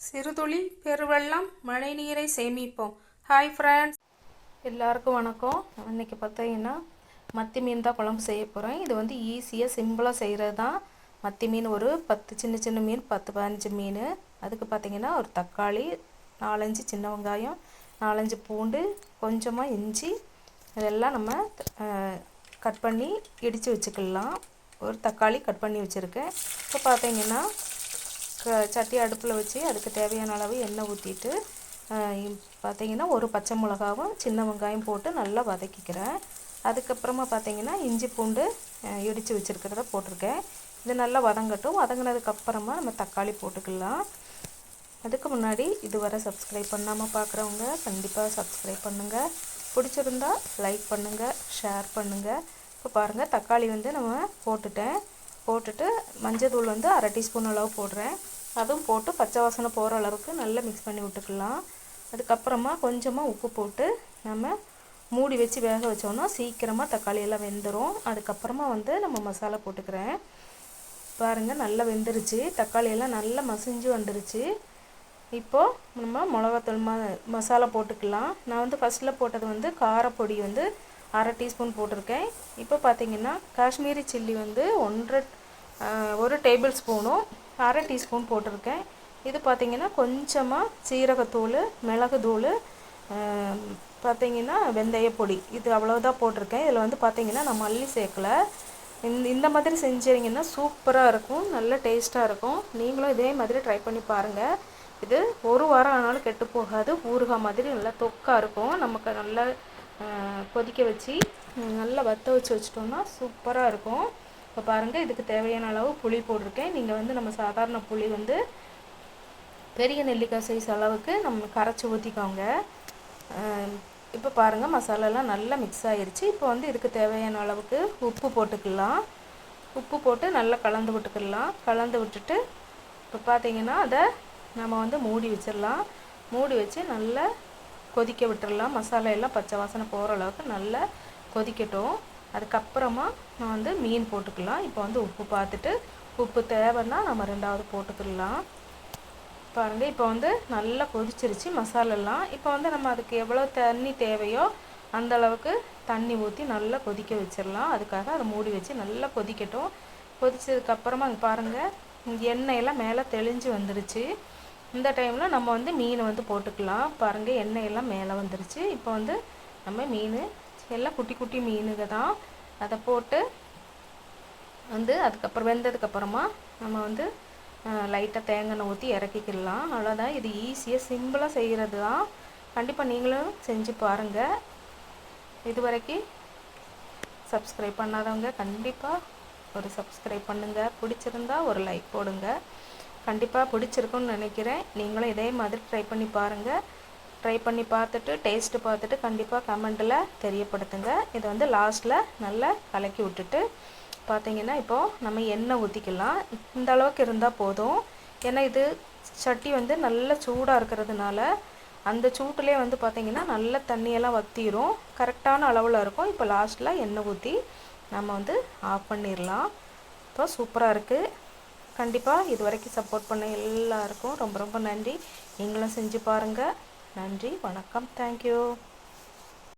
சிறுதுளி பெருவெள்ளம் மழைநீரை சேமிப்போம். ஹாய் ஃப்ரெண்ட்ஸ், எல்லாருக்கும் வணக்கம். இன்றைக்கி பார்த்தீங்கன்னா மத்தி மீன் தான் குழம்பு செய்ய போகிறேன். இது வந்து ஈஸியாக சிம்பிளாக செய்கிறது தான். மத்தி மீன் ஒரு 10 சின்ன சின்ன மீன், 10-15 மீன். அதுக்கு பார்த்திங்கன்னா ஒரு தக்காளி, 4-5 சின்ன வெங்காயம், 4-5 பூண்டு, கொஞ்சமாக இஞ்சி, இதெல்லாம் நம்ம கட் பண்ணி இடித்து வச்சுக்கலாம். ஒரு தக்காளி கட் பண்ணி வச்சுருக்கேன். இப்போ பார்த்திங்கன்னா சட்டி அடுப்பில் வச்சு அதுக்கு தேவையான அளவு எண்ணெய் ஊற்றிட்டு பார்த்திங்கன்னா ஒரு பச்சை மிளகாவும் சின்ன வெங்காயம் போட்டு நல்லா வதக்கிக்கிறேன். அதுக்கப்புறமா பார்த்திங்கன்னா இஞ்சி பூண்டு இடித்து வச்சுருக்கிறத போட்டிருக்கேன். இது நல்லா வதங்கட்டும். வதங்கினதுக்கப்புறமா நம்ம தக்காளி போட்டுக்கலாம். அதுக்கு முன்னாடி இதுவரை சப்ஸ்கிரைப் பண்ணாமல் பார்க்குறவங்க கண்டிப்பாக சப்ஸ்கிரைப் பண்ணுங்கள். பிடிச்சிருந்தா லைக் பண்ணுங்கள், ஷேர் பண்ணுங்கள். இப்போ பாருங்கள், தக்காளி வந்து நம்ம போட்டுட்டு மஞ்சள் தூள் வந்து 1/2 டீஸ்பூன் அளவு போடுறேன். அதுவும் போட்டு பச்சை வாசனை போகிற அளவுக்கு நல்லா மிக்ஸ் பண்ணி விட்டுக்கலாம். அதுக்கப்புறமா கொஞ்சமாக உப்பு போட்டு நம்ம மூடி வச்சு வேக வச்சோன்னா சீக்கிரமாக தக்காளி எல்லாம் வெந்துடும். அதுக்கப்புறமா வந்து நம்ம மசாலா போட்டுக்கிறேன். பாருங்கள், நல்லா வெந்துருச்சு. தக்காளி எல்லாம் நல்லா மசிஞ்சு வந்துருச்சு. இப்போது நம்ம மிளகாத்தூள் மசாலா போட்டுக்கலாம். நான் வந்து ஃபஸ்ட்டில் போட்டது வந்து காரப்பொடி வந்து 1/2 டீஸ்பூன் போட்டிருக்கேன். இப்போ பார்த்திங்கன்னா காஷ்மீரி சில்லி வந்து 1 டேபிள் ஸ்பூனும் 1/2 டீஸ்பூன் போட்டிருக்கேன். இது பார்த்திங்கன்னா கொஞ்சமாக சீரகத்தூள், மிளகுத்தூள், பார்த்திங்கன்னா வெந்தயப்பொடி, இது அவ்வளோதான் போட்டிருக்கேன். இதில் வந்து பார்த்திங்கன்னா நான் மல்லி சேர்க்கலை. இந்த மாதிரி செஞ்சிங்கன்னா சூப்பராக இருக்கும், நல்ல டேஸ்ட்டாக இருக்கும். நீங்களும் இதே மாதிரி ட்ரை பண்ணி பாருங்கள். இது 1 வாரம் ஆனாலும் கெட்டு போகாது. ஊறுகாய் மாதிரி நல்லா தொக்காக இருக்கும். நமக்கு நல்லா கொதிக்க வச்சு நல்லா வற்ற வச்சிட்டோம்னா சூப்பராக இருக்கும். இப்போ பாருங்கள், இதுக்கு தேவையான அளவு புளி போட்டிருக்கேன். நீங்கள் வந்து நம்ம சாதாரண புளி வந்து பெரிய நெல்லிக்காய் சைஸ் அளவுக்கு நம்ம கரைச்சி ஊற்றிக்கோங்க. இப்போ பாருங்கள், மசாலாலாம் நல்லா மிக்ஸ் ஆகிருச்சு. இப்போ வந்து இதுக்கு தேவையான அளவுக்கு உப்பு போட்டுக்கலாம். உப்பு போட்டு நல்லா கலந்து விட்டுக்கலாம். கலந்து விட்டுட்டு இப்போ பார்த்திங்கன்னா அதை நம்ம வந்து மூடி வச்சிடலாம். மூடி வச்சு நல்லா கொதிக்க விட்டுடலாம். மசாலா எல்லாம் பச்சை வாசனை போகிற அளவுக்கு நல்லா கொதிக்கட்டும். அதுக்கப்புறமா நான் வந்து மீன் போட்டுக்கலாம். இப்போ வந்து உப்பு பார்த்துட்டு உப்பு தேவைன்னா நம்ம 2வது போட்டுக்கலாம். பாருங்கள், இப்போ வந்து நல்லா கொதிச்சிருச்சு மசாலெல்லாம். இப்போ வந்து நம்ம அதுக்கு எவ்வளோ தண்ணி தேவையோ அந்த அளவுக்கு தண்ணி ஊற்றி நல்லா கொதிக்க வச்சிடலாம். அதுக்காக அதை மூடி வச்சு நல்லா கொதிக்கட்டும். கொதிச்சதுக்கப்புறமா அங்கே பாருங்கள், எண்ணெயெல்லாம் மேலே தெளிஞ்சு வந்துருச்சு. இந்த டைமில் நம்ம வந்து மீனை வந்து போட்டுக்கலாம். பாருங்கள், எண்ணெயெல்லாம் மேலே வந்துருச்சு. இப்போ வந்து நம்ம மீன் எல்லாம் குட்டி குட்டி மீனுங்க தான். அதை போட்டு வந்து அதுக்கப்புறம் வெந்ததுக்கப்புறமா நம்ம வந்து லைட்டாக தேங்காய் எண்ணெய் ஊற்றி இறக்கிக்கலாம். அவ்வளோதான். இது ஈஸியாக சிம்பிளாக செய்கிறது தான். கண்டிப்பாக நீங்களும் செஞ்சு பாருங்கள். இது வரைக்கும் சப்ஸ்கிரைப் பண்ணாதவங்க கண்டிப்பாக ஒரு சப்ஸ்கிரைப் பண்ணுங்கள். பிடிச்சிருந்தா ஒரு லைக் போடுங்க. கண்டிப்பாக பிடிச்சிருக்குன்னு நினைக்கிறேன். நீங்களும் இதே மாதிரி ட்ரை பண்ணி பாருங்கள். ட்ரை பண்ணி பார்த்துட்டு டேஸ்ட்டு பார்த்துட்டு கண்டிப்பாக கமெண்ட்டில் தெரியப்படுத்துங்க. இதை வந்து லாஸ்ட்டில் நல்லா கலக்கி விட்டுட்டு பார்த்திங்கன்னா இப்போது நம்ம எண்ணெய் ஊற்றிக்கலாம். இந்த அளவுக்கு இருந்தால் போதும். ஏன்னா இது சட்டி வந்து நல்ல சூடாக இருக்கிறதுனால அந்த சூட்டுலேயே வந்து பார்த்திங்கன்னா நல்ல தண்ணியெல்லாம் வற்றிடும். கரெக்டான அளவில் இருக்கும். இப்போ லாஸ்ட்டில் எண்ணெய் ஊற்றி நம்ம வந்து ஆஃப் பண்ணிடலாம். இப்போ சூப்பராக இருக்குது. கண்டிப்பாக இது வரைக்கும் சப்போர்ட் பண்ண எல்லாருக்கும் ரொம்ப ரொம்ப நன்றி. நீங்களும் செஞ்சு பாருங்கள். நன்றி, வணக்கம், தேங்க்யூ.